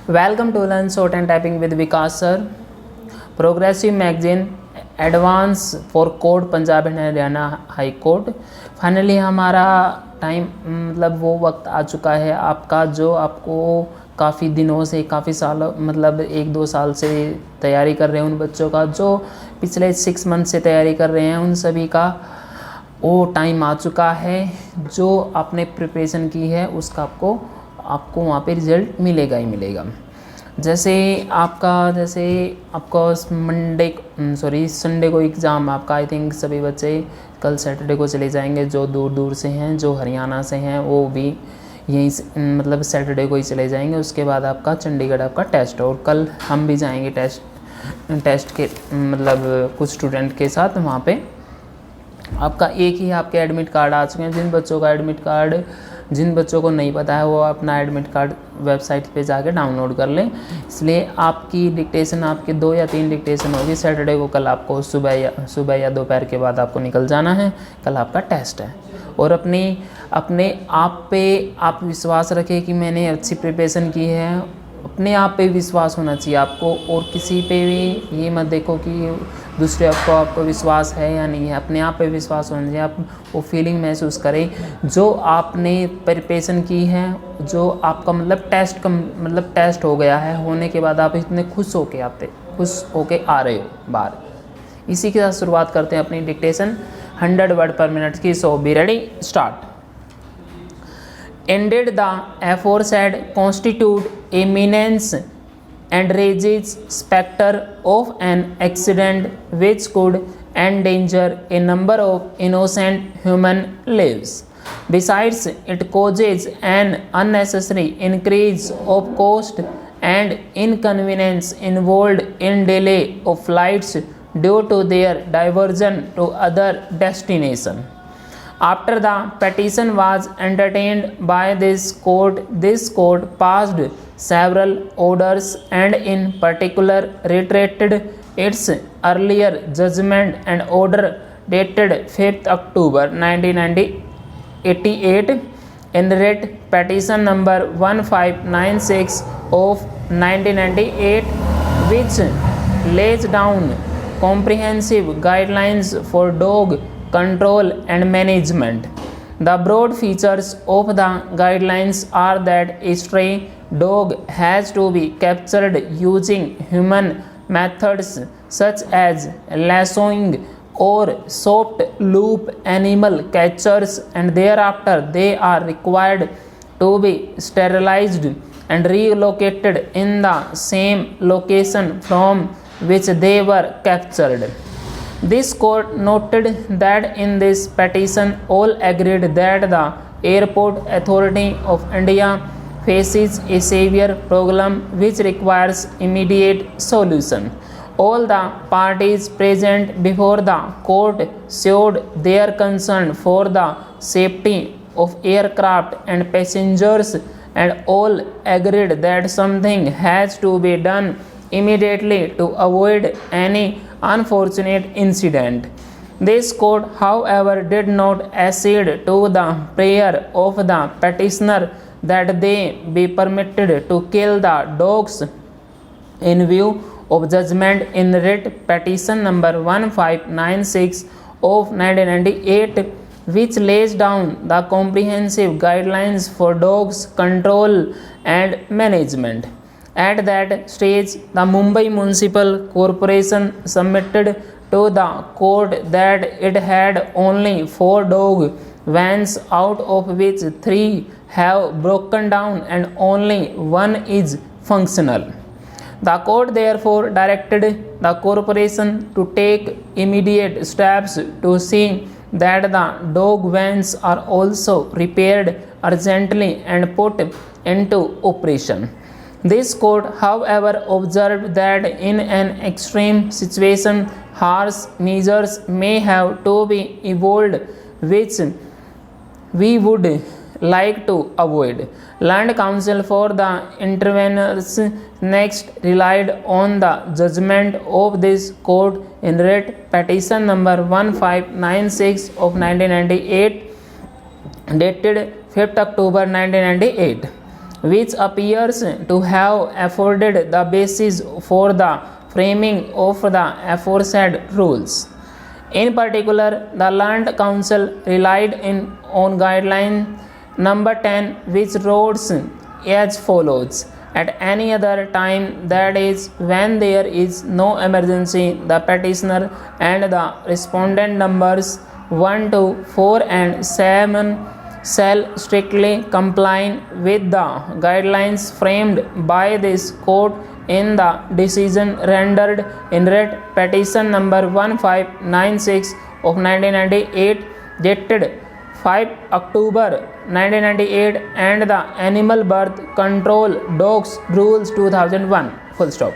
Welcome to Learn Short and Typing with Vikas sir. Progressive magazine advance for court Punjab and Haryana high court. Finally हमारा time मतलब वो वक्त आ चुका है आपका जो आपको काफ़ी दिनों से काफ़ी साल मतलब 1-2 साल से तैयारी कर रहे हैं उन बच्चों का जो पिछले 6 मंथ से तैयारी कर रहे हैं उन सभी का वो टाइम आ चुका है। जो आपने प्रिपरेशन की है उसका आपको वहाँ पे रिज़ल्ट मिलेगा ही मिलेगा। जैसे आपका संडे को एग्ज़ाम आपका आई थिंक सभी बच्चे कल सैटरडे को चले जाएंगे। जो दूर दूर से हैं जो हरियाणा से हैं वो भी यहीं मतलब सैटरडे को ही चले जाएंगे। उसके बाद आपका चंडीगढ़ आपका टेस्ट और कल हम भी जाएंगे टेस्ट के मतलब कुछ स्टूडेंट के साथ वहाँ पे। आपका एक ही आपके एडमिट कार्ड आ चुके हैं। जिन बच्चों को नहीं पता है वो अपना एडमिट कार्ड वेबसाइट पे जाके डाउनलोड कर लें। इसलिए आपकी डिक्टेशन आपके 2 या 3 डिक्टेशन होगी सैटरडे को। कल आपको सुबह या दोपहर के बाद आपको निकल जाना है। कल आपका टेस्ट है और अपने आप पे आप विश्वास रखें कि मैंने अच्छी प्रिपरेशन की है। अपने आप पे विश्वास होना चाहिए आपको और किसी पे भी ये मत देखो कि दूसरे आपको विश्वास है या नहीं है। अपने आप पे विश्वास होना चाहिए। आप वो फीलिंग महसूस करें जो आपने प्रिपरेशन की है, जो आपका मतलब टेस्ट हो गया है। होने के बाद आप इतने खुश होके आ रहे हो बाहर। इसी के साथ शुरुआत करते हैं अपनी डिक्टेशन 100 वर्ड पर मिनट की। So be ready, start. Ended the aforesaid constitute a menace and raises specter of an accident which could endanger a number of innocent human lives. Besides, it causes an unnecessary increase of cost and inconvenience involved in delay of flights due to their diversion to other destinations. After the petition was entertained by this court passed several orders and in particular reiterated its earlier judgment and order dated 5th October 1988 in writ petition number 1596 of 1998, which lays down comprehensive guidelines for dog control and management. The broad features of the guidelines are that a stray dog has to be captured using human methods such as lassoing or soft loop animal catchers, and thereafter they are required to be sterilized and relocated in the same location from which they were captured. This court noted that in this petition all agreed that the Airport Authority of India faces a severe problem which requires immediate solution. All the parties present before the court showed their concern for the safety of aircraft and passengers, and all agreed that something has to be done immediately to avoid any unfortunate incident. This court, however, did not accede to the prayer of the petitioner that they be permitted to kill the dogs in view of judgment in writ petition number 1596 of 1998, which lays down the comprehensive guidelines for dogs control and management. At that stage, the Mumbai Municipal Corporation submitted to the court that it had only 4 dog vans, out of which 3 have broken down and only 1 is functional. The court therefore directed the corporation to take immediate steps to see that the dog vans are also repaired urgently and put into operation. This court, however, observed that in an extreme situation, harsh measures may have to be evolved, which we would like to avoid. Land Council for the interveners next relied on the judgment of this court in writ petition number 1596 of 1998, dated 5th October 1998. which appears to have afforded the basis for the framing of the aforesaid rules. In particular, the Land Council relied on guideline number 10, which reads as follows: at any other time, that is, when there is no emergency, the petitioner and the respondent numbers 1, 2, 4 and 7 shall strictly comply with the guidelines framed by this court in the decision rendered in writ petition number 1596 of 1998 dated 5 October 1998 and the Animal Birth Control Dogs Rules 2001. Full stop.